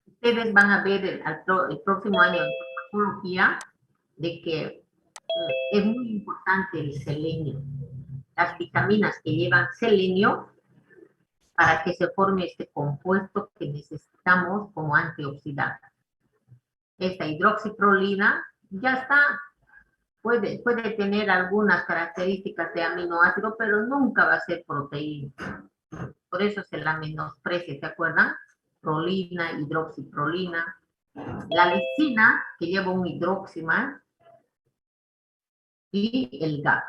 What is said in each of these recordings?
Ustedes van a ver el próximo año en farmacología de que es muy importante el selenio. Las vitaminas que llevan selenio para que se forme este compuesto que necesitamos como antioxidante. Esta hidroxiprolina ya está, puede tener algunas características de aminoácido, pero nunca va a ser proteína. Por eso se la menosprecia, ¿se acuerdan? Prolina, hidroxiprolina. La lisina, que lleva un hidroxi más, y el GABA.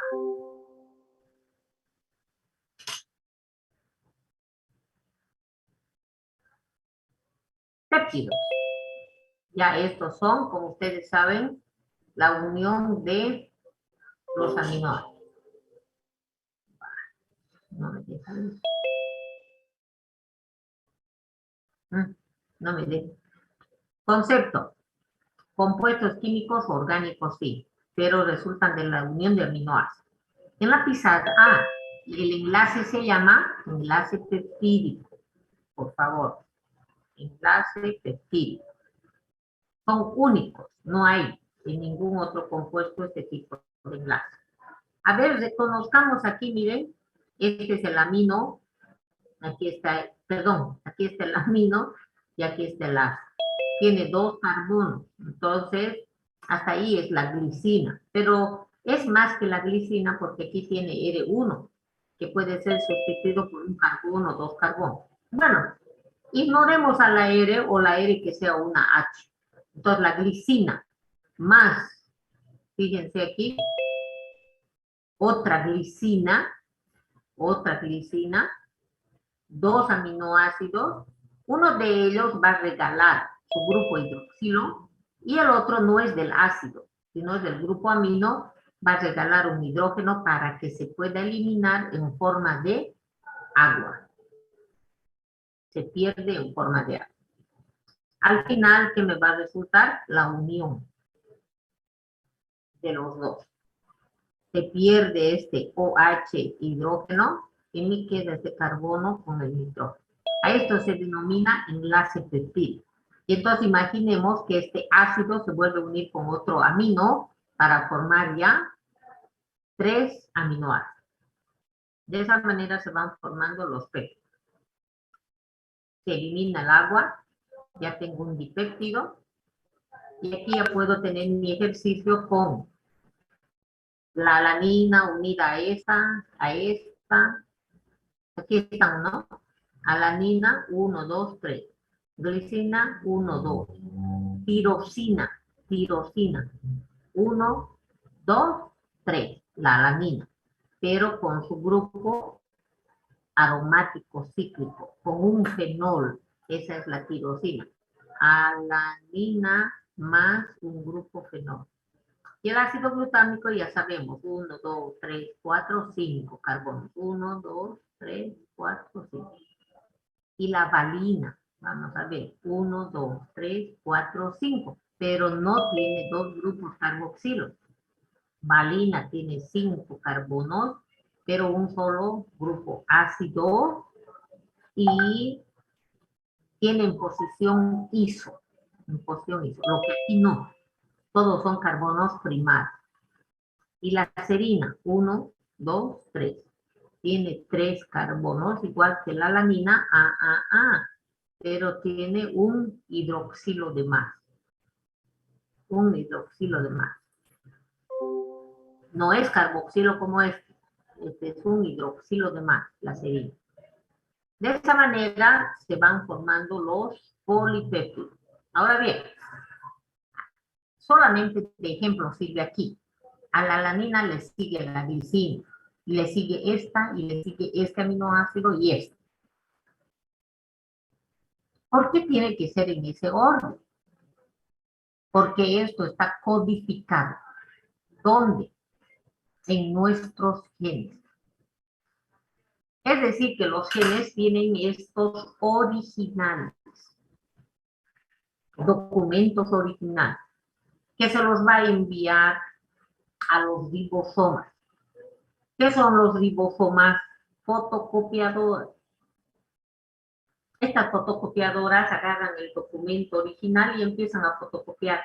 Péptidos. Ya estos son, como ustedes saben, la unión de los aminoácidos. No me dejan. No me dejan. Concepto. Compuestos químicos orgánicos sí, pero resultan de la unión de aminoácidos. En la pizarra, el enlace se llama enlace peptídico. Por favor, enlace peptídico. Son únicos, no hay en ningún otro compuesto este tipo de enlace. A ver, reconozcamos aquí, miren, este es el amino, aquí está, perdón, aquí está el amino y aquí está el ácido. Tiene 2 carbonos, entonces hasta ahí es la glicina, pero es más que la glicina porque aquí tiene R1, que puede ser sustituido por un carbono o 2 carbonos. Bueno, ignoremos a la R o la R que sea una H. Entonces la glicina más, fíjense aquí, otra glicina, 2 aminoácidos, uno de ellos va a regalar su grupo hidroxilo y el otro no es del ácido, sino es del grupo amino, va a regalar un hidrógeno para que se pueda eliminar en forma de agua. Se pierde en forma de agua. Al final, ¿qué me va a resultar? La unión de los dos. Se pierde este OH hidrógeno y me queda este carbono con el nitrógeno. A esto se denomina enlace peptídico. Y entonces imaginemos que este ácido se vuelve a unir con otro amino para formar ya 3 aminoácidos. De esa manera se van formando los péptidos. Se elimina el agua, ya tengo un dipéptido, y aquí ya puedo tener mi ejercicio con la alanina unida a esta, aquí están, ¿no? Alanina, 1, 2, 3. Glicina, 1, 2. Tirosina, 1, 2, 3. La alanina, pero con su grupo aromático cíclico, con un fenol. Esa es la tirosina. Alanina más un grupo fenol. Y el ácido glutámico ya sabemos, 1, 2, 3, 4, 5 carbonos. 1, 2, 3, 4, 5. Y la valina, vamos a ver, 1, 2, 3, 4, 5, pero no tiene 2 grupos carboxilos. Valina tiene 5 carbonos, pero un solo grupo ácido y tiene en posición iso, lo que aquí no. Todos son carbonos primarios. Y la serina, 1, 2, 3. Tiene 3 carbonos, igual que la alanina, pero tiene un hidroxilo de más. Un hidroxilo de más. No es carboxilo como este. Este es un hidroxilo de más, la serina. De esta manera se van formando los polipéptidos. Ahora bien, solamente de ejemplo sirve aquí. A la alanina le sigue la glicina, y le sigue esta, y le sigue este aminoácido y este. ¿Por qué tiene que ser en ese orden? Porque esto está codificado. ¿Dónde? En nuestros genes. Es decir, que los genes tienen estos originales, documentos originales, que se los va a enviar a los ribosomas. ¿Qué son los ribosomas? Fotocopiadores. Estas fotocopiadoras agarran el documento original y empiezan a fotocopiar.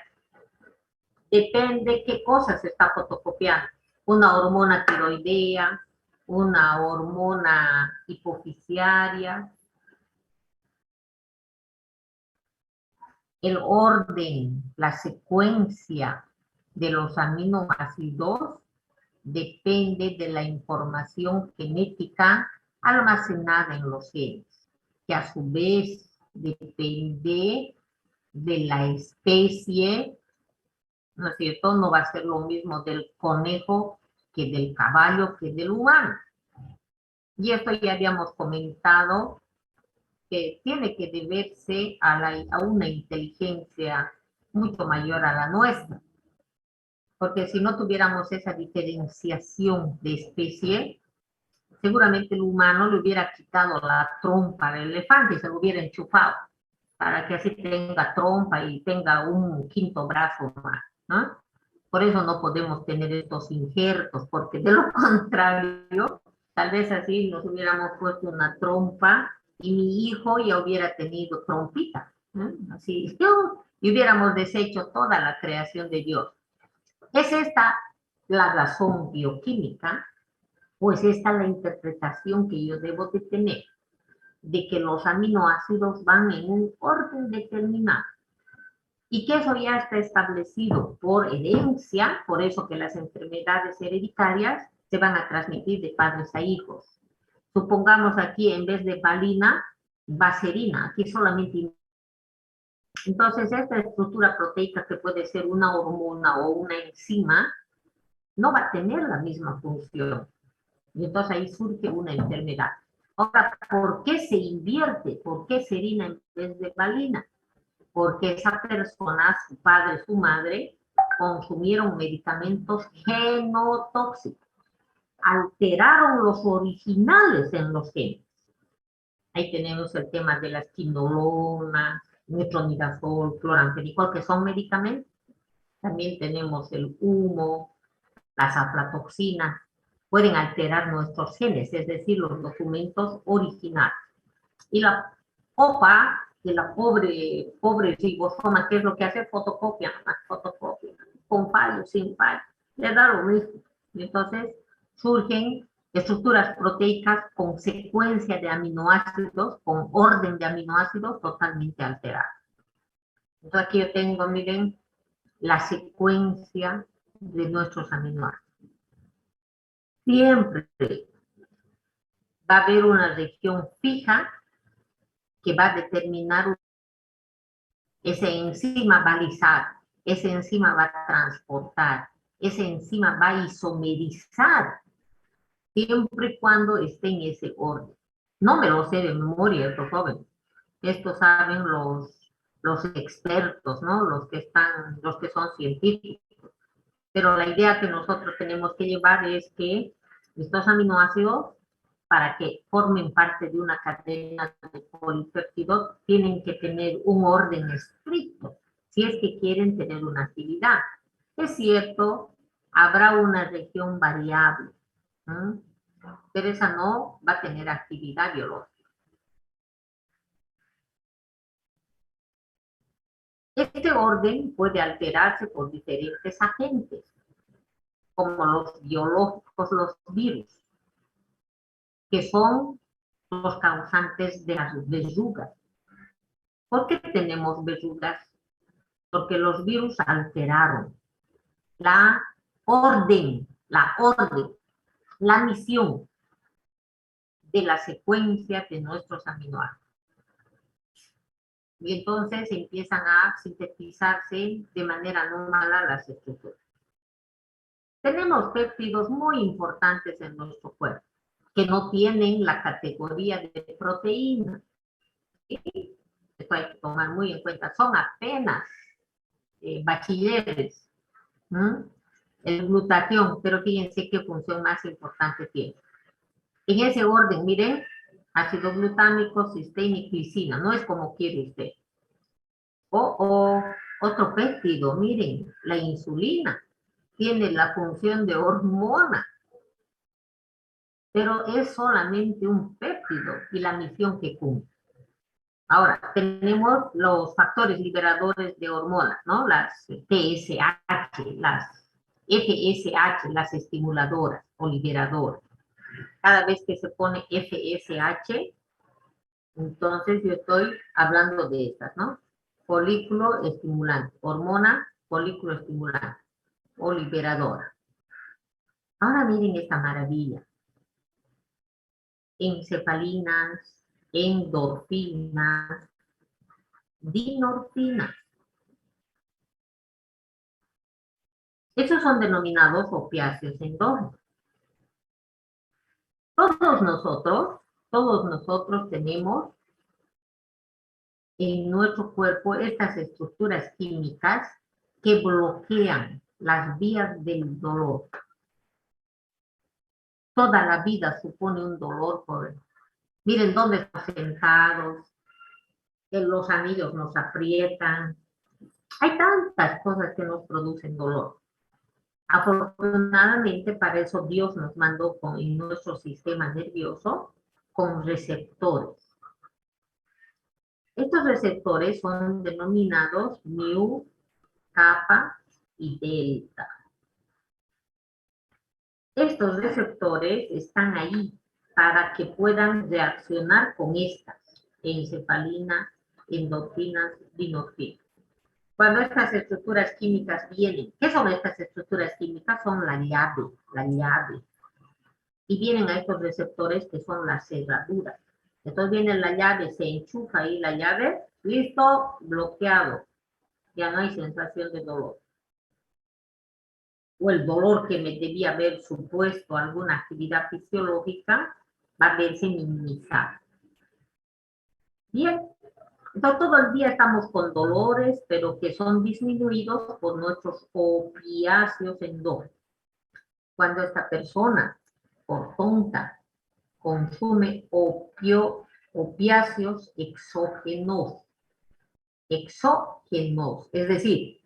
Depende qué cosa se está fotocopiando. Una hormona tiroidea, una hormona hipofisiaria, el orden, la secuencia de los aminoácidos depende de la información genética almacenada en los genes, que a su vez depende de la especie, ¿no es cierto? No va a ser lo mismo del conejo que del caballo que del humano. Y esto ya habíamos comentado que tiene que deberse a una inteligencia mucho mayor a la nuestra. Porque si no tuviéramos esa diferenciación de especie, seguramente el humano le hubiera quitado la trompa al elefante y se lo hubiera enchufado para que así tenga trompa y tenga un quinto brazo más, ¿no? Por eso no podemos tener estos injertos, porque de lo contrario, tal vez así nos hubiéramos puesto una trompa y mi hijo ya hubiera tenido trompita, ¿no? Así, y hubiéramos deshecho toda la creación de Dios. ¿Es esta la razón bioquímica? Pues esta es la interpretación que yo debo de tener, de que los aminoácidos van en un orden determinado y que eso ya está establecido por herencia, por eso que las enfermedades hereditarias se van a transmitir de padres a hijos. Supongamos aquí en vez de valina, vaserina, aquí solamente. Entonces esta estructura proteica que puede ser una hormona o una enzima, no va a tener la misma función. Y entonces ahí surge una enfermedad. Ahora, ¿por qué se invierte? ¿Por qué serina en vez de valina? Porque esa persona, su padre, su madre, consumieron medicamentos genotóxicos, alteraron los originales en los genes. Ahí tenemos el tema de las quinolonas, metronidazol, cloranfenicol, que son medicamentos. También tenemos el humo, las aflatoxinas, pueden alterar nuestros genes, es decir, los documentos originales. Y la OPA, de la pobre ribosoma, ¿qué es lo que hace? Fotocopia, con fallo, sin fallo, le da lo mismo. Entonces surgen estructuras proteicas con secuencia de aminoácidos, con orden de aminoácidos totalmente alterados. Entonces aquí yo tengo, miren, la secuencia de nuestros aminoácidos. Siempre va a haber una región fija que va a determinar ese enzima va a lisar, ese enzima va a transportar, ese enzima va a isomerizar, siempre y cuando esté en ese orden. No me lo sé de memoria, estos jóvenes. Esto saben los expertos, ¿no? Los que son científicos. Pero la idea que nosotros tenemos que llevar es que estos aminoácidos, para que formen parte de una cadena de polipéptidos, tienen que tener un orden estricto, si es que quieren tener una actividad. Es cierto, habrá una región variable, ¿sí? Pero esa no va a tener actividad biológica. Este orden puede alterarse por diferentes agentes, como los biológicos, los virus, que son los causantes de las verrugas. ¿Por qué tenemos verrugas? Porque los virus alteraron la orden, la misión de la secuencia de nuestros aminoácidos. Y entonces empiezan a sintetizarse de manera anómala las estructuras. Tenemos péptidos muy importantes en nuestro cuerpo, que no tienen la categoría de proteína. Esto hay que tomar muy en cuenta, son apenas bachilleres, ¿no? El glutatión, pero fíjense qué función más importante tiene. En ese orden, miren, ácido glutámico, cisteína y glicina, no es como quiere usted. O otro péptido, miren, la insulina, tiene la función de hormona, pero es solamente un péptido y la misión que cumple. Ahora, tenemos los factores liberadores de hormonas, ¿no? Las TSH, las FSH, las estimuladoras o liberadoras. Cada vez que se pone FSH, entonces yo estoy hablando de estas, ¿no? Folículo estimulante, hormona, folículo estimulante o liberadora. Ahora miren esta maravilla. Encefalinas, endorfinas, dinorfinas. Estos son denominados opiáceos endógenos. Todos nosotros tenemos en nuestro cuerpo estas estructuras químicas que bloquean las vías del dolor. Toda la vida supone un dolor. Miren dónde estamos sentados, los anillos nos aprietan. Hay tantas cosas que nos producen dolor. Afortunadamente, para eso Dios nos mandó en nuestro sistema nervioso con receptores. Estos receptores son denominados mu, kappa y delta. Estos receptores están ahí para que puedan reaccionar con estas, encefalina, endorfinas, dinorfinas. Cuando estas estructuras químicas vienen, ¿qué son estas estructuras químicas? Son la llave. Y vienen a estos receptores que son las cerraduras. Entonces viene la llave, se enchufa ahí la llave, listo, bloqueado. Ya no hay sensación de dolor. O el dolor que me debía haber supuesto alguna actividad fisiológica va a verse minimizado. Bien, entonces todo el día estamos con dolores, pero que son disminuidos por nuestros opiáceos endógenos. Cuando esta persona, por tonta, consume opiáceos exógenos, es decir,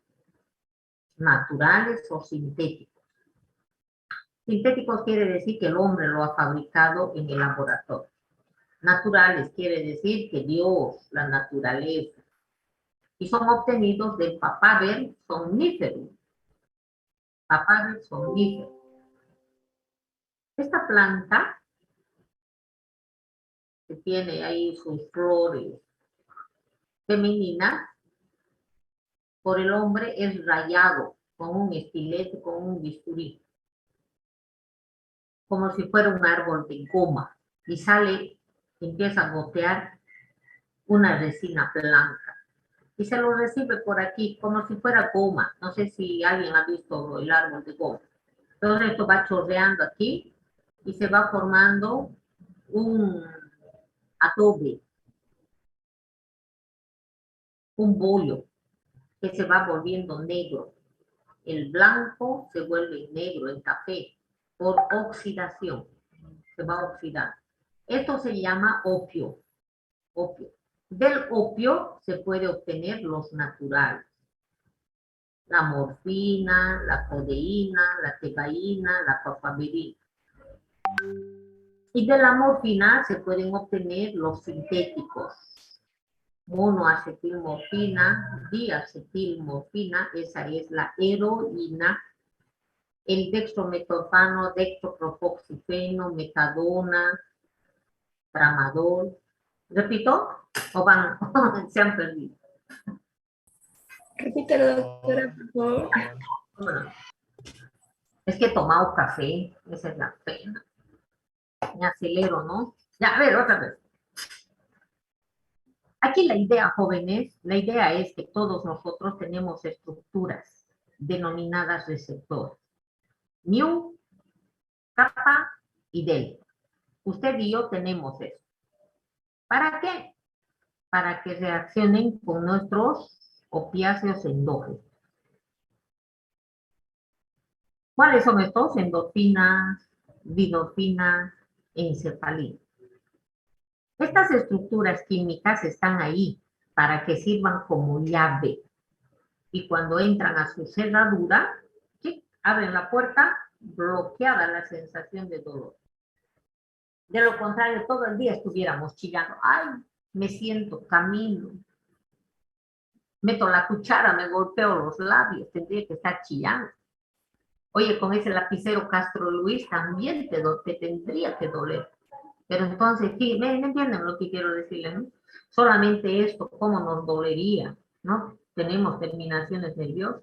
naturales o sintéticos. Sintéticos quiere decir que el hombre lo ha fabricado en el laboratorio. Naturales quiere decir que Dios, la naturaleza, y son obtenidos del papaver somnífero. Papaver somnífero. Esta planta, que tiene ahí sus flores femeninas, por el hombre es rayado con un estilete, con un bisturí, como si fuera un árbol de goma, y sale, empieza a gotear una resina blanca, y se lo recibe por aquí, como si fuera goma. No sé si alguien ha visto el árbol de goma. Entonces esto va chorreando aquí, y se va formando un adobe, un bollo, que se va volviendo negro. El blanco se vuelve negro, el café, por oxidación. Se va a oxidar. Esto se llama opio. Del opio se puede obtener los naturales. La morfina, la codeína, la tebaína, la papaverina. Y de la morfina se pueden obtener los sintéticos. Monoacetilmorfina, diacetilmorfina, esa es la heroína, el dextrometorfano, dextropropoxifeno, metadona, tramadol. ¿Repito? ¿O van? Se han perdido. Repítelo, doctora, por favor. Bueno, es que he tomado café, esa es la pena. Me acelero, ¿no? Ya, a ver, otra vez. Aquí la idea, jóvenes, la idea es que todos nosotros tenemos estructuras denominadas receptores. Mu, kappa y delta. Usted y yo tenemos eso. ¿Para qué? Para que reaccionen con nuestros opiáceos endógenos. ¿Cuáles son estos? Endorfinas, dinorfinas, encefalina. Estas estructuras químicas están ahí para que sirvan como llave. Y cuando entran a su cerradura, ¿sí?, abren la puerta, bloqueada la sensación de dolor. De lo contrario, todo el día estuviéramos chillando. ¡Ay! me siento, camino, meto la cuchara, me golpeo los labios, tendría que estar chillando. Oye, con ese lapicero Castro Luis también te tendría que doler. Pero entonces, sí, ¿me entienden lo que quiero decirles? ¿No? Solamente esto, ¿cómo nos dolería? ¿No? Tenemos terminaciones nerviosas.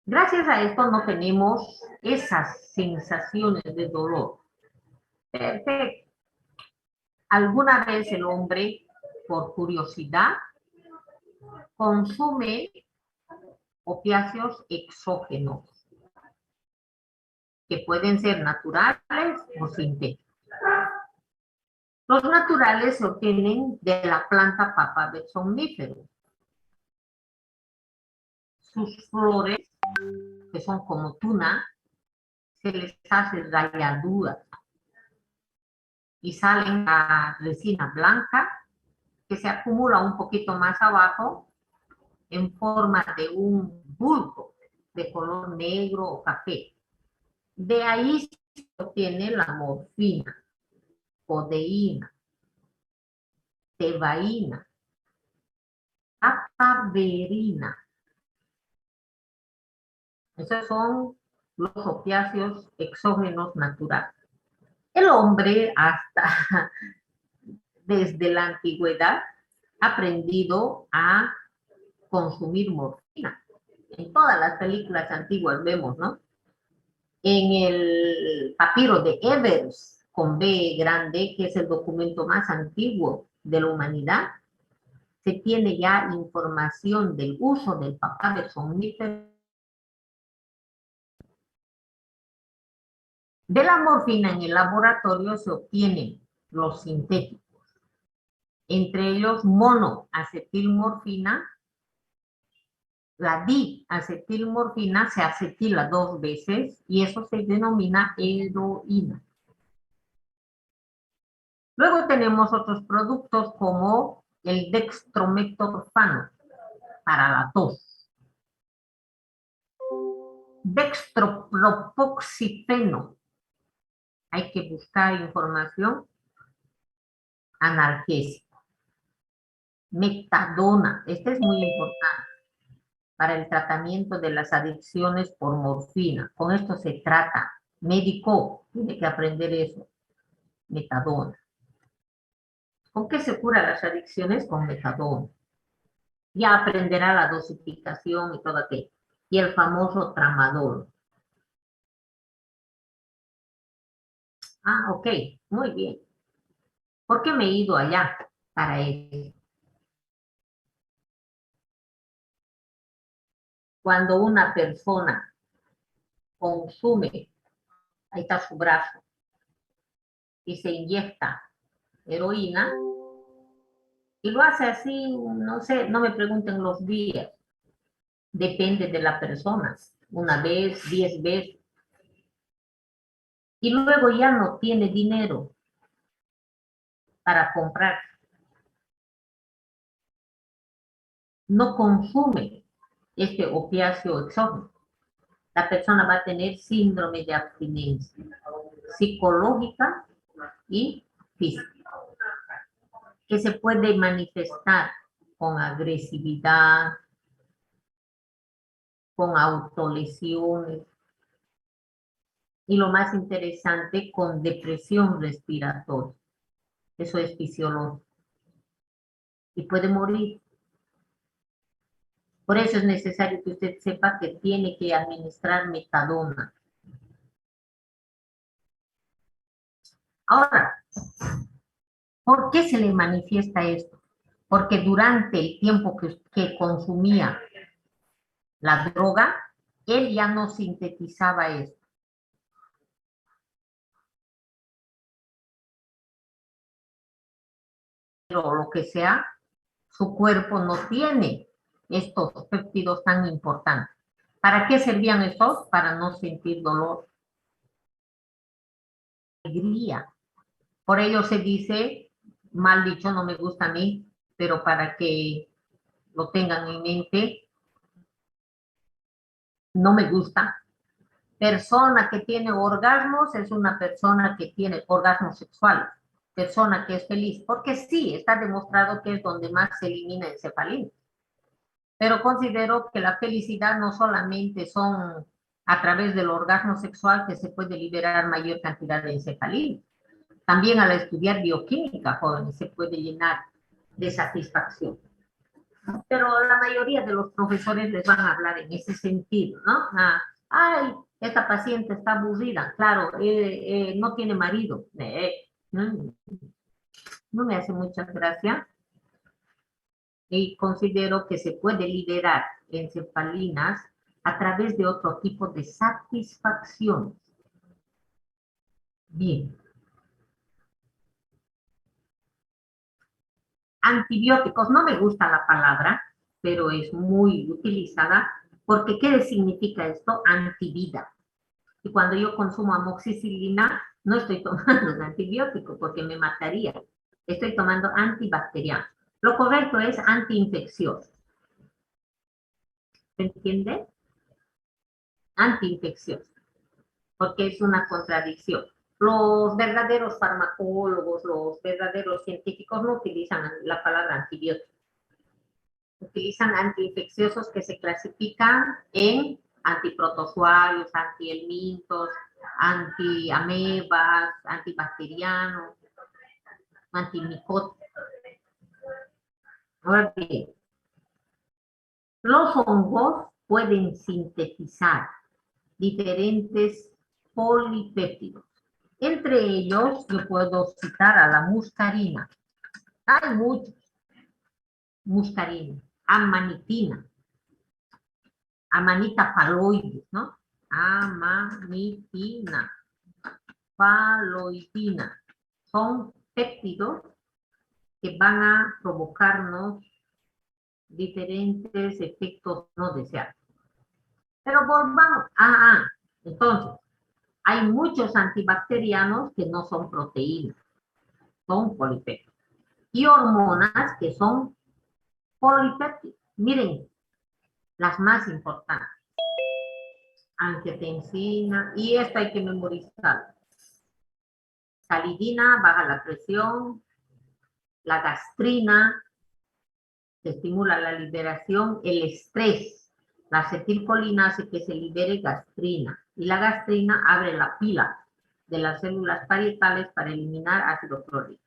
Gracias a esto no tenemos esas sensaciones de dolor. Perfecto. ¿Alguna vez el hombre, por curiosidad, consume opiáceos exógenos, que pueden ser naturales o sintéticos? Los naturales se obtienen de la planta Papaver somnífero. Sus flores, que son como tuna, se les hace ralladuras y salen la resina blanca que se acumula un poquito más abajo en forma de un bulbo de color negro o café. De ahí se obtiene la morfina, codeína, tebaína, papaverina. Esos son los opiáceos exógenos naturales. El hombre hasta desde la antigüedad ha aprendido a consumir morfina. En todas las películas antiguas vemos, ¿no? En el papiro de Evers, con B grande, que es el documento más antiguo de la humanidad, se tiene ya información del uso del papaver somnífero. De la morfina en el laboratorio se obtienen los sintéticos, entre ellos monoacetilmorfina. La diacetilmorfina se acetila 2 veces y eso se denomina heroína. Luego tenemos otros productos como el dextrometorfano para la tos, dextropropoxifeno. Hay que buscar información. Analgésico. Metadona. Este es muy importante para el tratamiento de las adicciones por morfina. Con esto se trata. Médico tiene que aprender eso. Metadona. ¿Con qué se cura las adicciones? Con metadona. Ya aprenderá la dosificación y todo aquello. Y el famoso tramadol. Ah, ok, muy bien. ¿Por qué me he ido allá para eso? Cuando una persona consume, ahí está su brazo, y se inyecta heroína, y lo hace así, no sé, no me pregunten los días, depende de la persona, una vez, 10 veces, y luego ya no tiene dinero para comprar, no consume este opiáceo exógeno, la persona va a tener síndrome de abstinencia psicológica y física, que se puede manifestar con agresividad, con autolesiones y lo más interesante, con depresión respiratoria. Eso es fisiológico. Y puede morir. Por eso es necesario que usted sepa que tiene que administrar metadona. Ahora, ¿por qué se le manifiesta esto? Porque durante el tiempo que consumía la droga, él ya no sintetizaba esto. O lo que sea, su cuerpo no tiene estos péptidos tan importantes. ¿Para qué servían estos? Para no sentir dolor, alegría. Por ello se dice, mal dicho, no me gusta a mí, pero para que lo tengan en mente, no me gusta. Persona que tiene orgasmos es una persona que tiene orgasmos sexuales. persona que es feliz, porque sí, está demostrado que es donde más se elimina encefalina. Pero considero que la felicidad no solamente son a través del orgasmo sexual que se puede liberar mayor cantidad de encefalina. También al estudiar bioquímica, jóvenes, se puede llenar de satisfacción. Pero la mayoría de los profesores les van a hablar en ese sentido, ¿no? Ay, esta paciente está aburrida, claro, no tiene marido. No me hace mucha gracia y considero que se puede liberar encefalinas a través de otro tipo de satisfacción. Bien. Antibióticos, no me gusta la palabra, pero es muy utilizada porque ¿qué significa esto? Antivida. Y cuando yo consumo amoxicilina, no estoy tomando un antibiótico porque me mataría. Estoy tomando antibacteriano. Lo correcto es antiinfeccioso. ¿Se entiende? Antiinfeccioso, porque es una contradicción. Los verdaderos farmacólogos, los verdaderos científicos no utilizan la palabra antibiótico. Utilizan antiinfecciosos que se clasifican en antiprotozoarios, antihelmintos, antiamebas, antibacterianos, antimicóticos. Ahora bien, los hongos pueden sintetizar diferentes polipéptidos. Entre ellos, yo puedo citar a la muscarina. Hay muchos. Muscarina, amanitina, amanita phalloides, ¿no? Amanitina, phalloidina. Son péptidos que van a provocarnos diferentes efectos no deseados. Pero volvamos. Entonces, hay muchos antibacterianos que no son proteínas, son polipéptidos. Y hormonas que son polipéptidos. Miren, las más importantes. Angiotensina, y esto hay que memorizar. Salidina, baja la presión, la gastrina, se estimula la liberación, el estrés, la acetilcolina hace que se libere gastrina, y la gastrina abre la pila de las células parietales para eliminar ácido clorhídrico.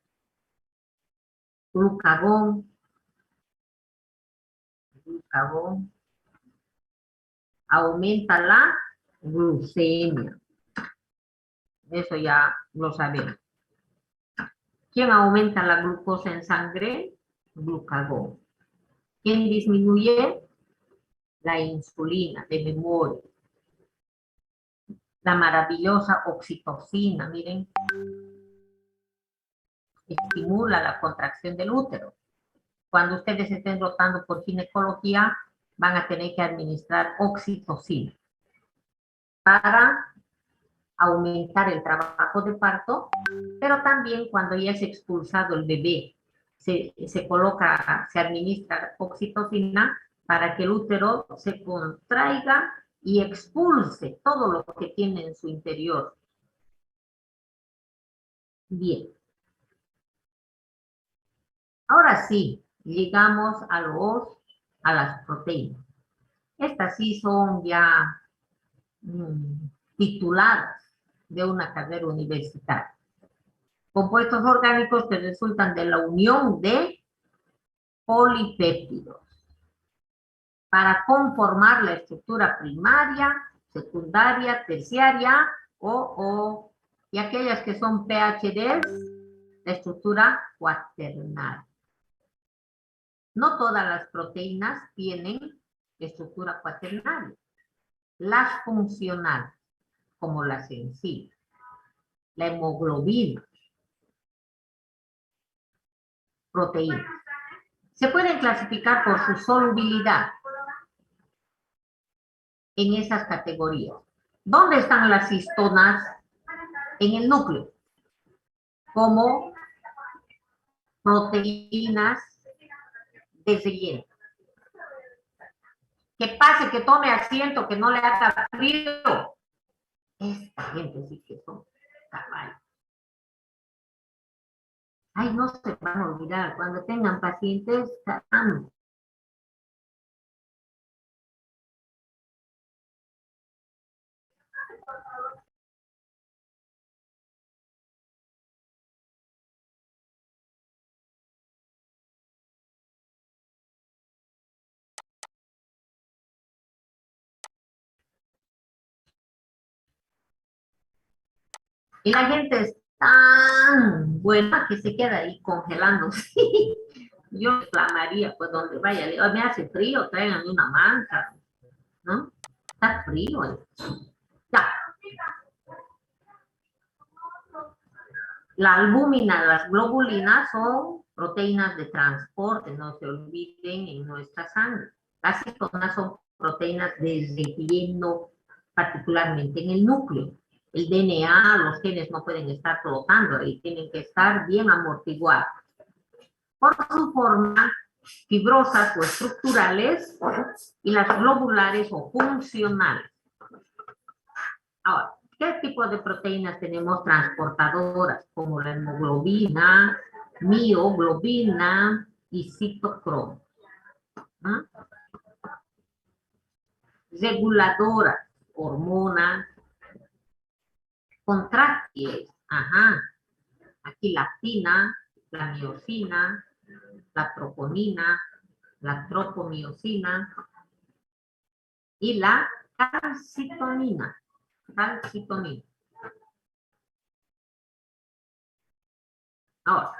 Glucagón, aumenta la glucemia. Eso ya lo sabemos. ¿Quién aumenta la glucosa en sangre? Glucagón. ¿Quién disminuye? La insulina, de memoria. La maravillosa oxitocina, miren, estimula la contracción del útero. Cuando ustedes estén rotando por ginecología, van a tener que administrar oxitocina para aumentar el trabajo de parto, pero también cuando ya es expulsado el bebé, se administra oxitocina para que el útero se contraiga y expulse todo lo que tiene en su interior. Bien. Ahora sí, llegamos a las proteínas. Estas sí son ya tituladas de una carrera universitaria. Compuestos orgánicos que resultan de la unión de polipéptidos para conformar la estructura primaria, secundaria, terciaria y aquellas que son PHDs, la estructura cuaternaria. No todas las proteínas tienen estructura cuaternaria. Las funcionales, como las enzimas, la hemoglobina, proteínas, se pueden clasificar por su solubilidad en esas categorías. ¿Dónde están las histonas? En el núcleo, como proteínas de relleno. Que pase, que tome asiento, que no le haga frío. Esta gente sí que son caballos. Ay, no se van a olvidar. Cuando tengan pacientes, caramba. Y la gente es tan buena que se queda ahí congelándose. Yo reclamaría, pues donde vaya, le digo, me hace frío, tráiganme una manta, ¿no? Está frío. Ya. La albúmina, las globulinas son proteínas de transporte, no se olviden en nuestra sangre. Las cetonas son proteínas de relleno, particularmente en el núcleo. El DNA, los genes no pueden estar flotando ahí, tienen que estar bien amortiguados. Por su forma, fibrosas o estructurales, y las globulares o funcionales. Ahora, ¿qué tipo de proteínas tenemos transportadoras? Como la hemoglobina, mioglobina y citocromo. ¿Ah? Reguladoras, hormonas, contráctiles, ajá. Aquí la actina, la miosina, la troponina, la tropomiosina y la calcitonina. Calcitonina. Ahora,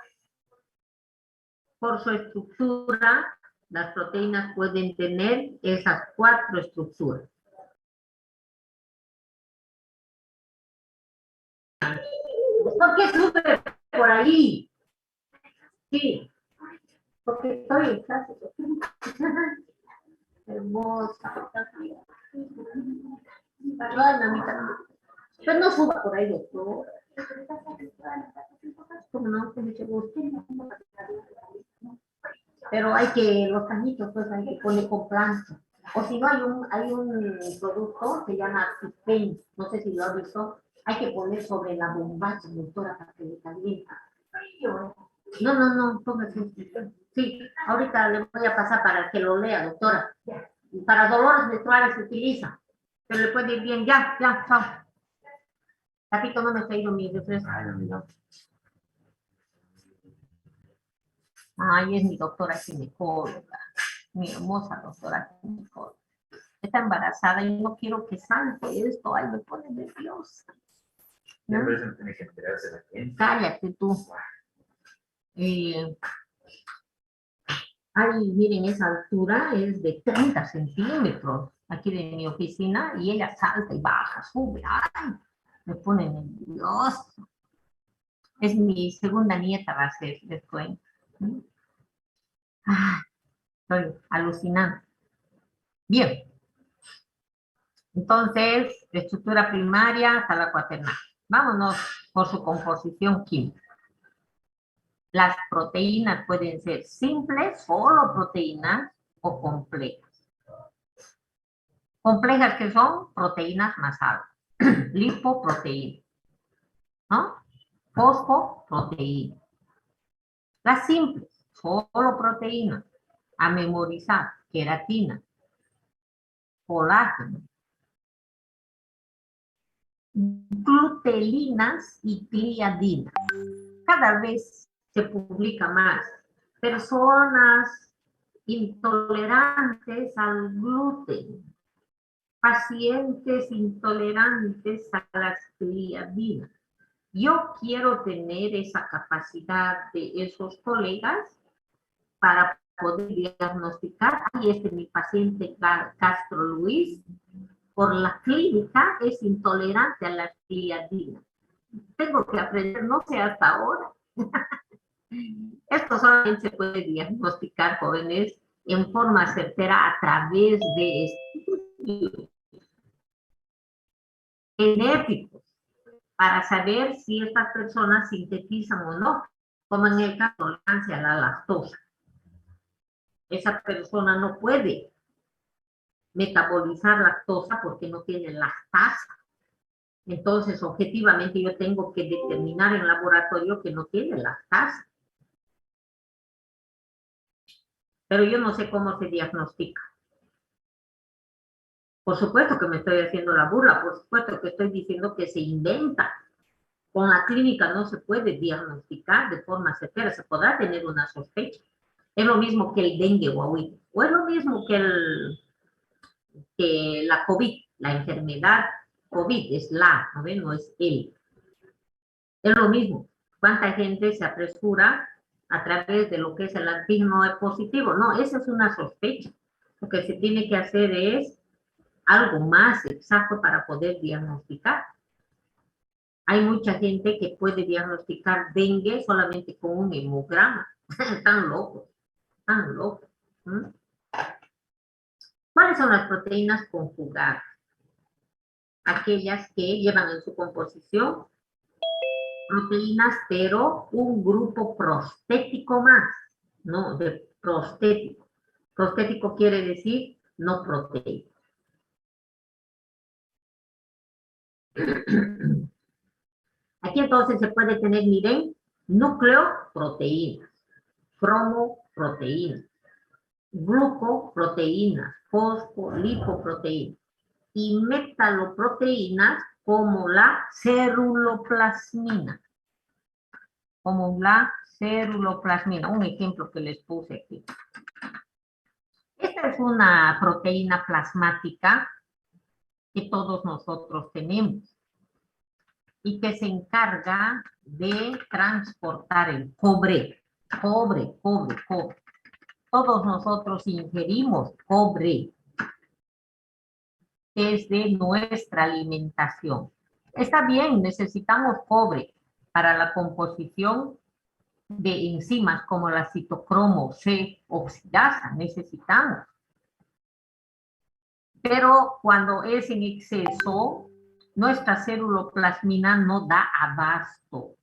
por su estructura, las proteínas pueden tener esas 4 estructuras. ¿Por qué sube por ahí? Sí, porque estoy en clase. Hermosa. Perdóname, pero no suba por ahí, doctor. Como no, que mucho gusto. Pero hay que, los cañitos, pues hay que poner con plancha. O si no, hay un producto que se llama Cipen, no sé si lo has visto, hay que poner sobre la bombacha, doctora, para que le calienta. No, no, no, póngase. Sí, ahorita le voy a pasar para que lo lea, doctora. Para dolores menstruales se utiliza, pero le puede ir bien, ya, chao. Ratito no me he traído mi refresco. Ay, es mi doctora ginecóloga, mi hermosa doctora ginecóloga. Está embarazada y no quiero que salte esto, ay, me pone nerviosa. ¿No? Cállate tú. Ay, miren, esa altura es de 30 centímetros aquí de mi oficina y ella salta y baja, sube, ay, me pone nerviosa. Es mi segunda nieta, va a ser después. Ah, estoy alucinando. Bien. Entonces, estructura primaria hasta la cuaternaria. Vámonos por su composición química. Las proteínas pueden ser simples, solo proteínas, o complejas. Complejas que son proteínas más altas. Lipoproteína, ¿no? Fosfoproteína. Las simples, solo proteínas. A memorizar, queratina, colágeno, glutelinas y gliadinas. Cada vez se publica más. Personas intolerantes al gluten, pacientes intolerantes a las gliadinas. Yo quiero tener esa capacidad de esos colegas para poder diagnosticar, ay, este es mi paciente Castro Luis, por la clínica es intolerante a las gliadinas. Tengo que aprender, no sé hasta ahora. Esto solamente se puede diagnosticar, jóvenes, en forma certera a través de estudios genéticos para saber si estas personas sintetizan o no, como en el caso de tolerancia a la lactosa. Esa persona no puede metabolizar lactosa porque no tiene lactasa. Entonces, objetivamente, yo tengo que determinar en laboratorio que no tiene lactasa. pero yo no sé cómo se diagnostica. Por supuesto que me estoy haciendo la burla, por supuesto que estoy diciendo que se inventa. Con la clínica no se puede diagnosticar de forma certera, se podrá tener una sospecha. Es lo mismo que el dengue o es lo mismo que la COVID, la enfermedad COVID, es ¿no ven? No es el. Es lo mismo. ¿Cuánta gente se apresura a través de lo que es el antígeno positivo? No, esa es una sospecha. Lo que se tiene que hacer es algo más exacto para poder diagnosticar. Hay mucha gente que puede diagnosticar dengue solamente con un hemograma. Están locos, están locos. ¿Mm? ¿Cuáles son las proteínas conjugadas? Aquellas que llevan en su composición proteínas, pero un grupo prostético más, ¿no? De prostético. Prostético quiere decir no proteico. Aquí entonces se puede tener, miren, nucleoproteínas, cromoproteínas, glucoproteínas, fosfolipoproteínas y metaloproteínas como la ceruloplasmina. Como la ceruloplasmina, un ejemplo que les puse aquí. Esta es una proteína plasmática que todos nosotros tenemos y que se encarga de transportar el cobre. Todos nosotros ingerimos cobre desde nuestra alimentación. Está bien, necesitamos cobre para la composición de enzimas como la citocromo C oxidasa, necesitamos. Pero cuando es en exceso, nuestra ceruloplasmina no da abasto.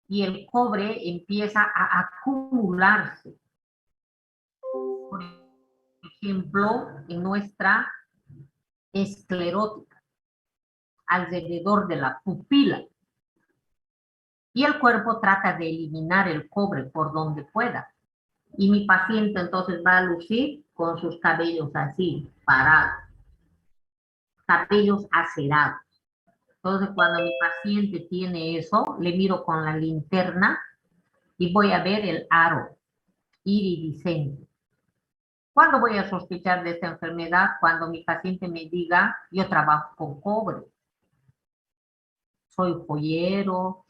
Y el cobre empieza a acumularse. Por ejemplo, en nuestra esclerótica, alrededor de la pupila. Y el cuerpo trata de eliminar el cobre por donde pueda. Y mi paciente entonces va a lucir con sus cabellos así, parados, cabellos acerados. Entonces, cuando mi paciente tiene eso, le miro con la linterna y voy a ver el aro iridiscente. ¿Cuándo voy a sospechar de esta enfermedad? Cuando mi paciente me diga, yo trabajo con cobre, soy joyero,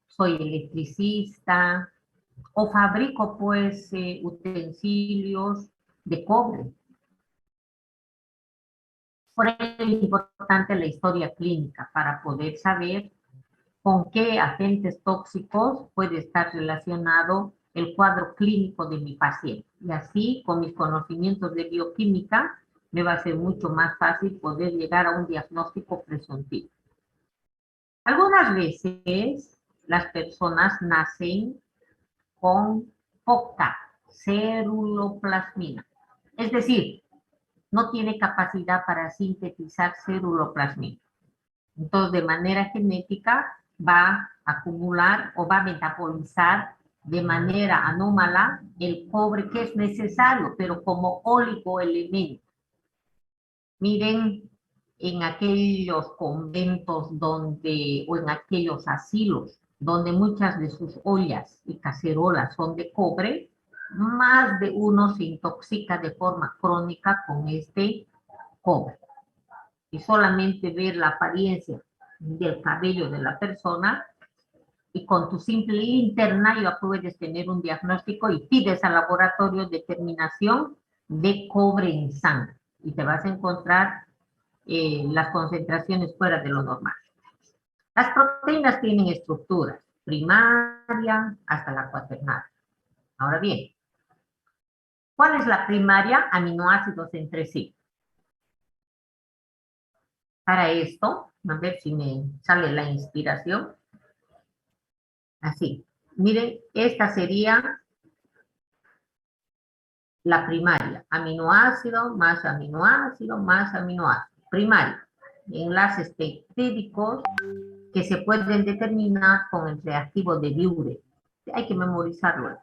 soy electricista, o fabrico pues utensilios de cobre. Por ello es importante la historia clínica para poder saber con qué agentes tóxicos puede estar relacionado el cuadro clínico de mi paciente. Y así, con mis conocimientos de bioquímica, me va a ser mucho más fácil poder llegar a un diagnóstico presuntivo. Algunas veces las personas nacen con poca ceruloplasmina, es decir, no tiene capacidad para sintetizar ceruloplasmina. Entonces, de manera genética, va a acumular o va a metabolizar de manera anómala el cobre que es necesario, pero como oligoelemento. Miren, en aquellos conventos donde, o en aquellos asilos, donde muchas de sus ollas y cacerolas son de cobre, más de uno se intoxica de forma crónica con este cobre. Y solamente ver la apariencia del cabello de la persona y con tu simple linterna ya puedes tener un diagnóstico y pides al laboratorio determinación de cobre en sangre y te vas a encontrar las concentraciones fuera de lo normal. Las proteínas tienen estructuras primaria hasta la cuaternaria. Ahora bien, ¿cuál es la primaria? Aminoácidos entre sí. Para esto, a ver si me sale la inspiración. Así. Miren, esta sería la primaria. Aminoácido más aminoácido más aminoácido. Primaria. Enlaces peptídicos que se pueden determinar con el reactivo de Diure. Hay que memorizarlo.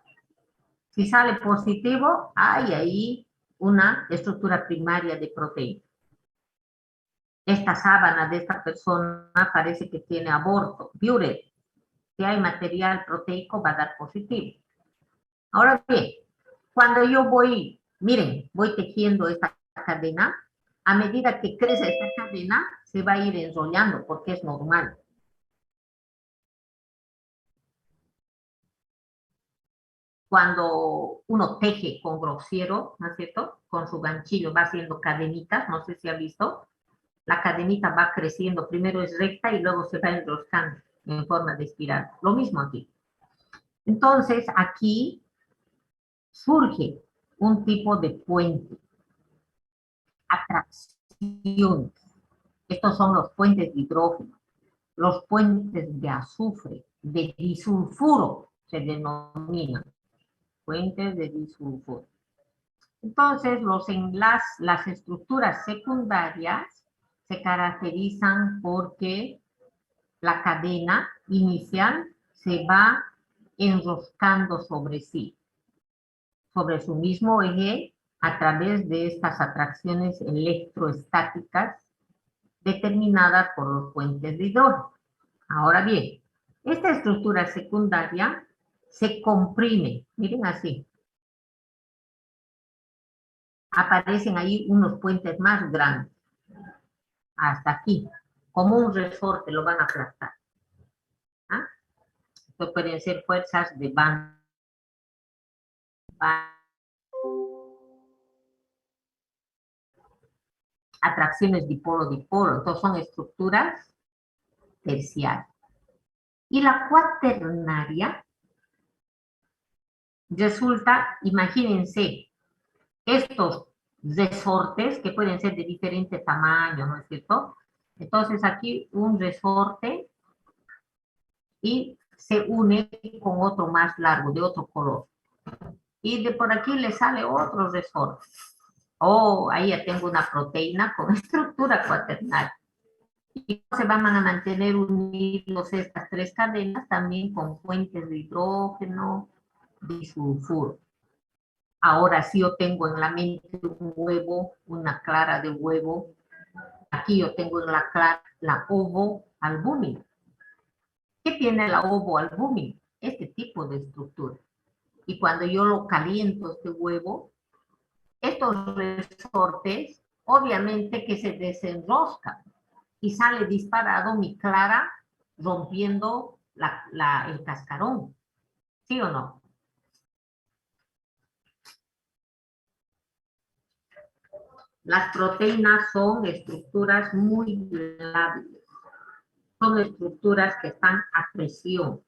Si sale positivo, hay ahí una estructura primaria de proteína. Esta sábana de esta persona parece que tiene aborto, viuret. Si hay material proteico, va a dar positivo. Ahora bien, cuando yo voy, miren, voy tejiendo esta cadena, a medida que crece esta cadena, se va a ir enrollando porque es normal. Cuando uno teje con grosero, ¿no es cierto? Con su ganchillo va haciendo cadenitas, no sé si ha visto. La cadenita va creciendo, primero es recta y luego se va enroscando en forma de espiral. Lo mismo aquí. Entonces, aquí surge un tipo de puente, atracción. Estos son los puentes de hidrógeno, los puentes de azufre, de disulfuro, se denominan puentes de disulfuro. Entonces, las estructuras secundarias se caracterizan porque la cadena inicial se va enroscando sobre sí, sobre su mismo eje, a través de estas atracciones electroestáticas determinadas por los puentes de hidrógeno. Ahora bien, esta estructura secundaria se comprime, miren así. Aparecen ahí unos puentes más grandes, hasta aquí, como un resorte, lo van a aplastar. ¿Ah? Esto pueden ser fuerzas de banda, atracciones dipolo-dipolo, entonces son estructuras terciarias. Y la cuaternaria resulta, imagínense, estos resortes que pueden ser de diferente tamaño, ¿no es cierto? Entonces aquí un resorte y se une con otro más largo, de otro color. Y de por aquí le sale otro resorte. Oh, ahí ya tengo una proteína con estructura cuaternaria. Y se van a mantener unidos estas tres cadenas también con fuentes de hidrógeno, de sulfuro. Ahora sí yo tengo en la mente un huevo, una clara de huevo. Aquí yo tengo en la clara la ovoalbúmina. ¿Qué tiene la ovoalbúmina? Este tipo de estructura. Y cuando yo lo caliento este huevo, estos resortes, obviamente que se desenroscan y sale disparado mi clara rompiendo el cascarón. ¿Sí o no? Las proteínas son estructuras muy lábiles. Son estructuras que están a presión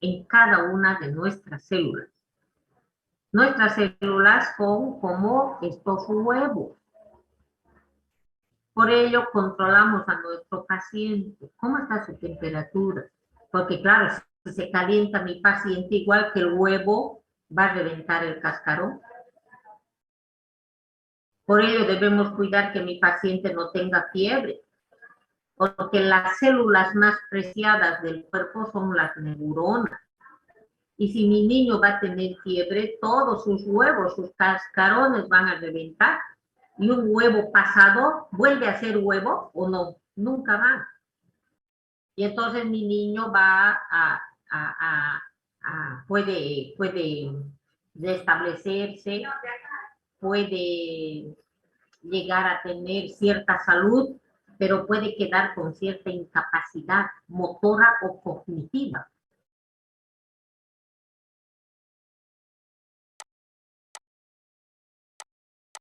en cada una de nuestras células. Nuestras células son como estos huevos. Por ello, controlamos a nuestro paciente. ¿Cómo está su temperatura? Porque claro, si se calienta mi paciente, igual que el huevo, va a reventar el cascarón. Por ello, debemos cuidar que mi paciente no tenga fiebre. Porque las células más preciadas del cuerpo son las neuronas. Y si mi niño va a tener fiebre, todos sus huevos, sus cascarones van a reventar. Y un huevo pasado vuelve a ser huevo o no, nunca va. Y entonces mi niño va puede restablecerse, puede llegar a tener cierta salud, pero puede quedar con cierta incapacidad motora o cognitiva.